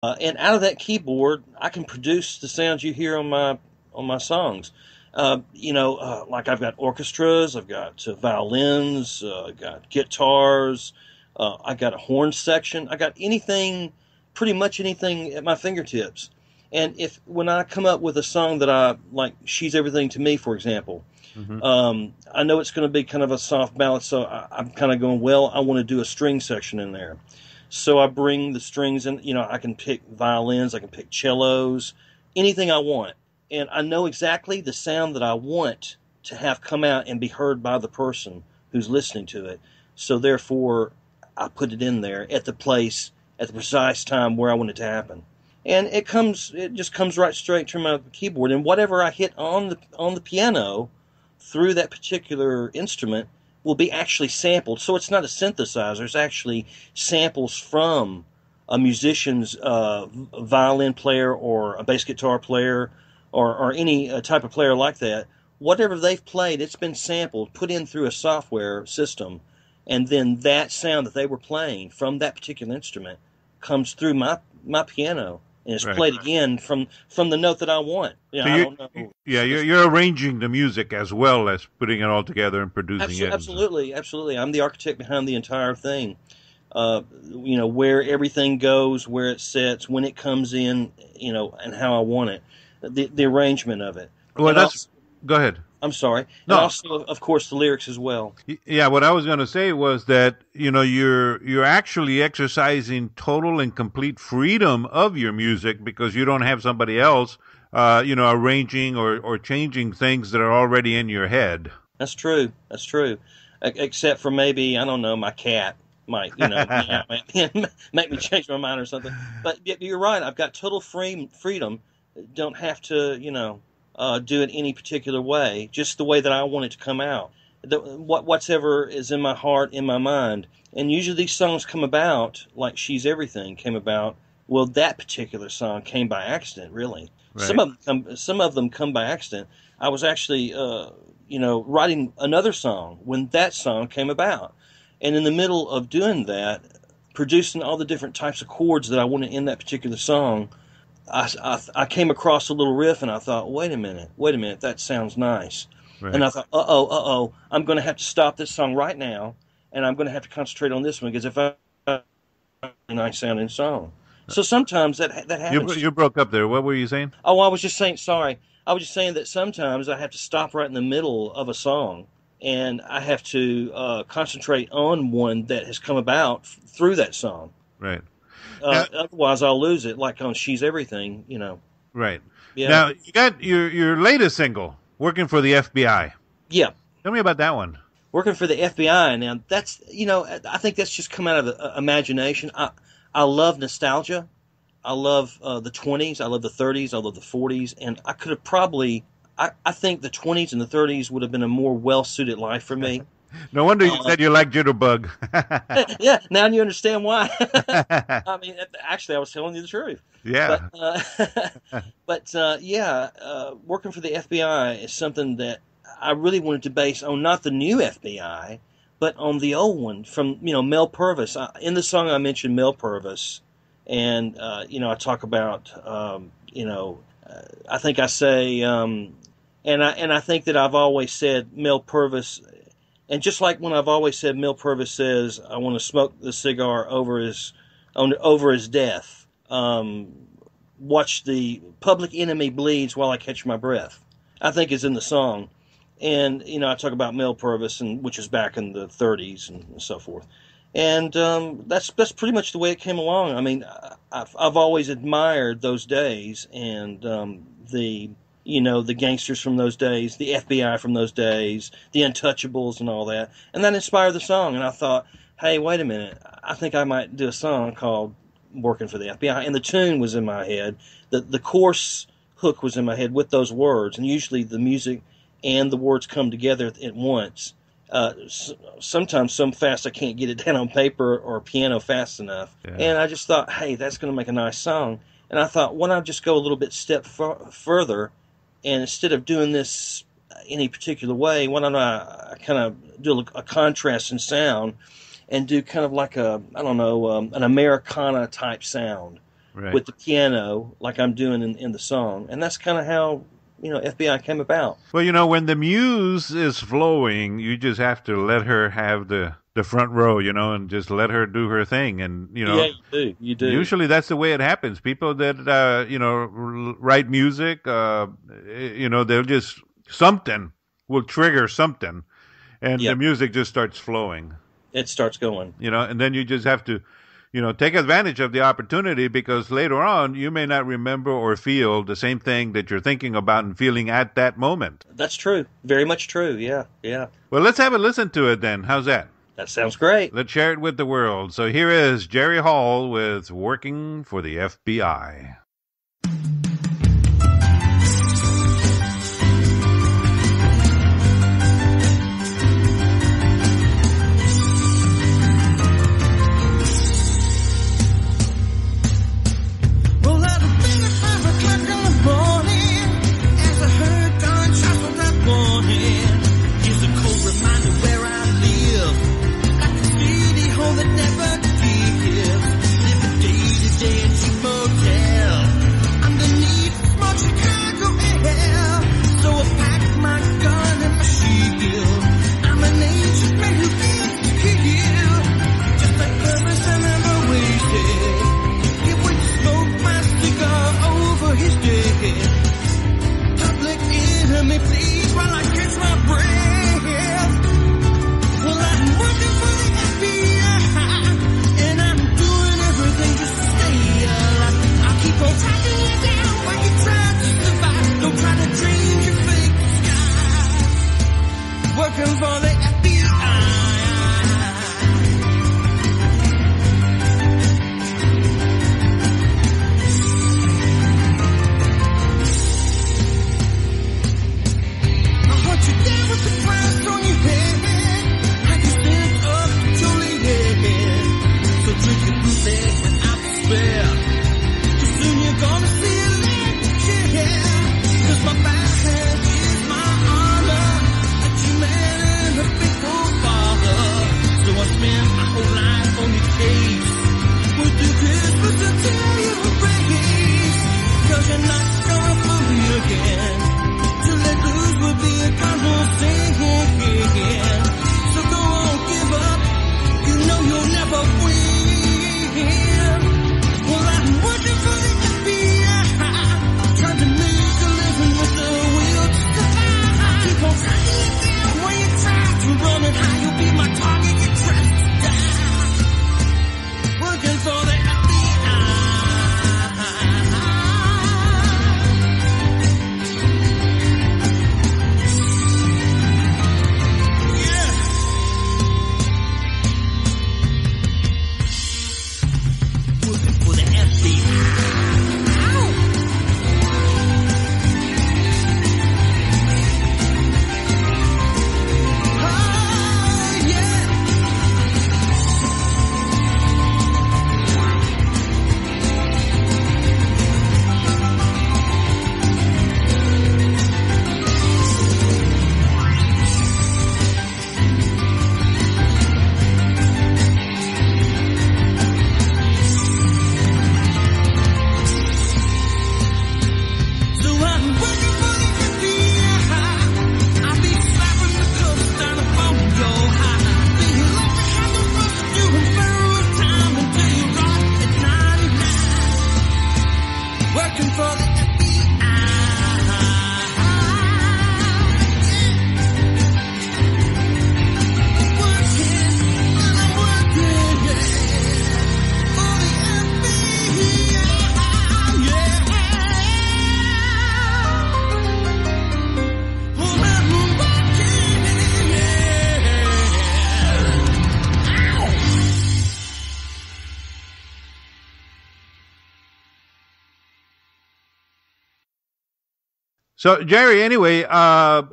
And out of that keyboard, I can produce the sounds you hear on my songs. Like I've got orchestras, I've got violins, I've got guitars, I got a horn section, I got anything, pretty much anything at my fingertips. And if when I come up with a song that I like, "She's Everything to Me," for example, Hmm. I know it's going to be kind of a soft ballad, so I'm kind of going, well, I want to do a string section in there. So I bring the strings in. I can pick violins, I can pick cellos, anything I want. And I know exactly the sound that I want to have come out and be heard by the person who's listening to it. So therefore, I put it in there at the place, at the precise time where I want it to happen. And it just comes right straight from my keyboard. And whatever I hit on the piano through that particular instrument will be actually sampled. So it's not a synthesizer; it's actually samples from a musician's violin player or a bass guitar player or any type of player like that. Whatever they've played, it's been sampled, put in through a software system, and then that sound that they were playing from that particular instrument comes through my piano and is Right. played again from the note that I want. So I don't know. yeah, you're arranging the music as well as putting it all together and producing Absolutely, it. And so. absolutely, absolutely. I'm the architect behind the entire thing. Where everything goes, where it sits, when it comes in, and how I want it, the arrangement of it, Well, and that's also, go ahead. I'm sorry, and No, also, of course, the lyrics as well. yeah. What I was going to say was that you're actually exercising total and complete freedom of your music because you don't have somebody else, arranging or changing things that are already in your head. That's true. That's true. Except for maybe I don't know, my cat might meow, make me change my mind or something. But you're right. I've got total freedom. Don't have to do it any particular way. Just the way that I want it to come out. Whatever is in my heart, in my mind. And usually these songs come about like "She's Everything" came about. Well, that particular song came by accident, really. Right. Some of them come by accident. I was actually writing another song when that song came about. And in the middle of doing that, producing all the different types of chords that I wanted in that particular song, I came across a little riff and I thought, wait a minute, that sounds nice. And Right. I thought, I'm going to have to stop this song right now and I'm going to have to concentrate on this one because if I a nice sounding song. So sometimes that happens. You broke up there. What were you saying? Oh, I was just saying, sorry. I was just saying that sometimes I have to stop right in the middle of a song and I have to concentrate on one that has come about through that song. Right. Now, Otherwise, I'll lose it, like on "She's Everything." right. Yeah, Now you got your latest single, "Working for the FBI." yeah. Tell me about that one. Working for the FBI now. That's I think that's just come out of imagination. I love nostalgia. I love the 20s. I love the 30s. I love the 40s. And I could have probably, I think the 20s and the 30s would have been a more well suited life for me. No wonder you Uh, said you like Jitterbug. yeah, now you understand why. I mean, actually, I was telling you the truth. But, Yeah. working for the FBI is something that I really wanted to base on not the new FBI, but on the old one from, Mel Purvis. In the song, I mentioned Mel Purvis. And, I talk about, I think I say, and I think that I've always said Mel Purvis. And just like when I've always said, Mel Purvis says, "I want to smoke the cigar over his death. Watch the public enemy bleeds while I catch my breath." I think is in the song, and I talk about Mel Purvis, and which is back in the '30s and so forth. And that's pretty much the way it came along. I mean, I've always admired those days and the gangsters from those days, the FBI from those days, the Untouchables and all that. And that inspired the song. And I thought, hey, wait a minute. I think I might do a song called "Working for the FBI." And the tune was in my head. The chorus hook was in my head with those words. And usually the music and the words come together at once. Sometimes so fast I can't get it down on paper or piano fast enough. Yeah. And I just thought, hey, that's going to make a nice song. And I thought, why not just go a little bit further, and instead of doing this any particular way, why don't I kind of do a contrast in sound and do kind of like I don't know, an Americana type sound. with the piano, like I'm doing in the song, and that's kind of how FBI came about. Well, when the muse is flowing, you just have to let her have the front row, and just let her do her thing. And, Yeah, you do. Usually that's the way it happens. People that, write music, they'll just, something will trigger something, and the music just starts flowing. It starts going. And then you just have to, take advantage of the opportunity, because later on you may not remember or feel the same thing that you're thinking about and feeling at that moment. That's true. Very much true. Yeah. Well, let's have a listen to it then. How's that? That sounds great. Let's share it with the world. So here is Jerry Hall with Working for the FBI. So, Jerry, anyway,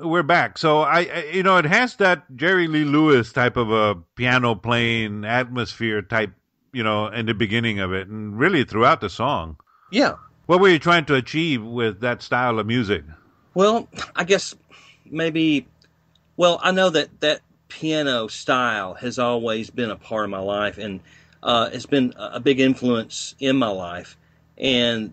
we're back. So, it has that Jerry Lee Lewis type of a piano playing atmosphere type, in the beginning of it and really throughout the song. Yeah. What were you trying to achieve with that style of music? Well, I guess maybe, I know that piano style has always been a part of my life, and it's been a big influence in my life. And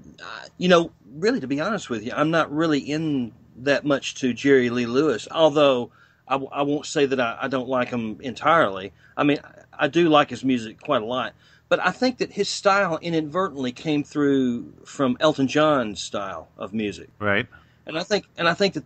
really, to be honest with you, I'm not really in that much to Jerry Lee Lewis, although I won't say that I don't like him entirely. I mean, I do like his music quite a lot, but I think that his style inadvertently came through from Elton John's style of music. Right. And I think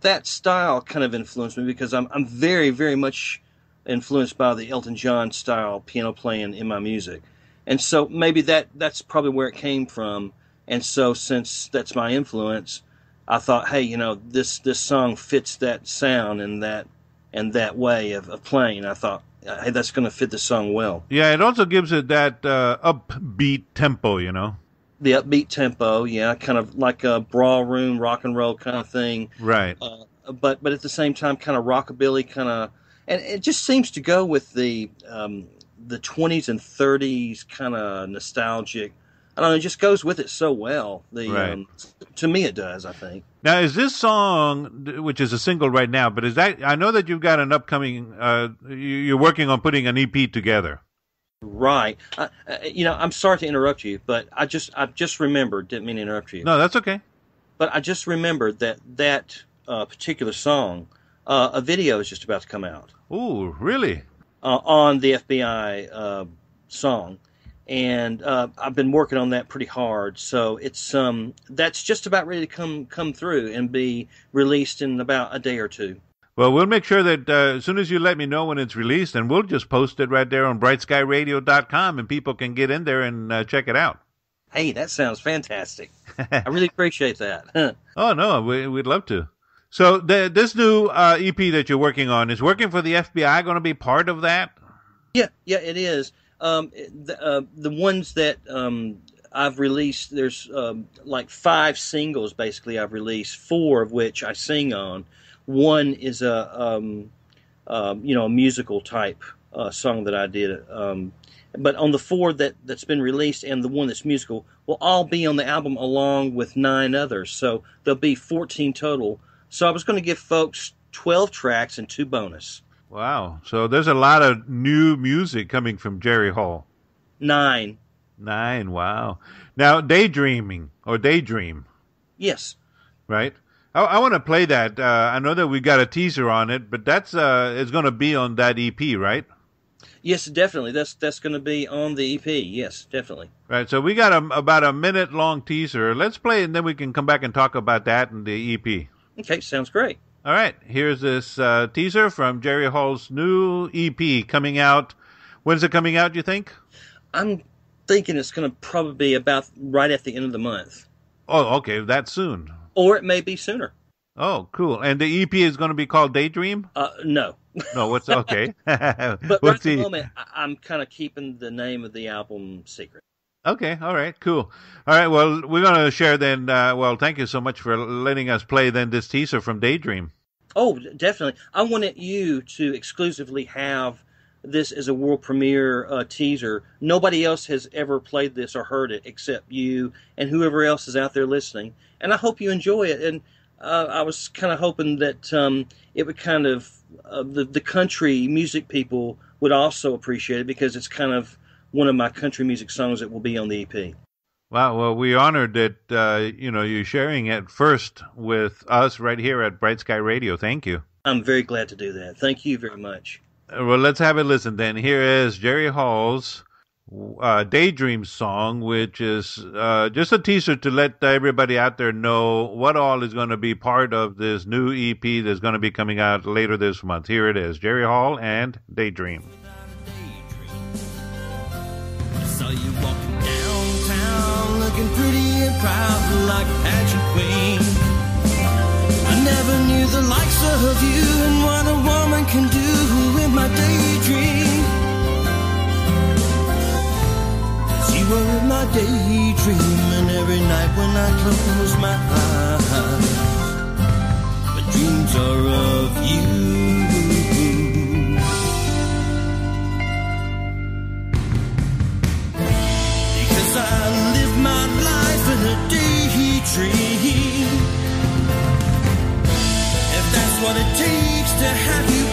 that style kind of influenced me, because I'm very, very much influenced by the Elton John style piano playing in my music. And so maybe that's probably where it came from. And so since that's my influence, I thought, hey, this song fits that sound and that way of playing. I thought, hey, that's going to fit the song well. Yeah, it also gives it that upbeat tempo, The upbeat tempo, yeah, kind of like a ballroom rock and roll kind of thing. Right. But at the same time, kind of rockabilly, kind of, and it just seems to go with the 20s and 30s kind of nostalgic. I don't know, it just goes with it so well. Right. To me, it does, I think. Now, is this song, which is a single right now, but is that, I know that you've got an upcoming, you're working on putting an EP together. Right. I'm sorry to interrupt you, but I just remembered, didn't mean to interrupt you. No, that's okay. But I just remembered that particular song, a video is just about to come out. Ooh, really? On the FBI song. And I've been working on that pretty hard, so it's that's just about ready to come through and be released in about a day or two. Well, we'll make sure that as soon as you let me know when it's released, and we'll just post it right there on brightskyradio.com, and people can get in there and check it out. Hey, that sounds fantastic. I really appreciate that. Oh, no, we'd love to. So this new EP that you're working on, is Working for the FBI going to be part of that? Yeah, it is. The ones that I've released, there's like 5 singles basically I've released, 4 of which I sing on. One is a musical type song that I did. But on the 4 that's been released and the one that's musical will all be on the album along with 9 others. So there'll be 14 total. So I was going to give folks 12 tracks and 2 bonus. Wow. So there's a lot of new music coming from Jerry Hall. 9. Wow. Now, Daydream. Yes. Right? I want to play that. I know that we got a teaser on it, but that's it's going to be on that EP, right? Yes, definitely. That's going to be on the EP. Yes, definitely. Right. So we got about a minute-long teaser. Let's play it, and then we can come back and talk about that in the EP. Okay, sounds great. All right. Here's this teaser from Jerry Hall's new EP coming out. When's it coming out, you think? I'm thinking it's going to probably be about right at the end of the month. Oh, okay. That soon. Or it may be sooner. Oh, cool. And the EP is going to be called Daydream? No. No, what's okay? But right at the moment, I'm kind of keeping the name of the album secret. Okay, all right, cool. All right, well, we're going to share then, thank you so much for letting us play then this teaser from Daydream. Oh, definitely. I wanted you to exclusively have this as a world premiere teaser. Nobody else has ever played this or heard it except you and whoever else is out there listening. And I hope you enjoy it. And I was kind of hoping that it would kind of, the country music people would also appreciate it, because it's kind of one of my country music songs that will be on the EP. Wow, well, we're honored that, you're sharing it first with us right here at Bright Sky Radio. Thank you. I'm very glad to do that. Thank you very much. Well, let's have a listen then. Here is Jerry Hall's Daydream song, which is just a teaser to let everybody out there know what all is going to be part of this new EP that's going to be coming out later this month. Here it is, Jerry Hall and Daydream. I saw you walking downtown, looking pretty and proud like a pageant queen. I never knew the likes of you and what a woman can do in my daydream. 'Cause you were in my daydream, and every night when I close my eyes, my dreams are of you. I live my life in a daydream. If that's what it takes to have you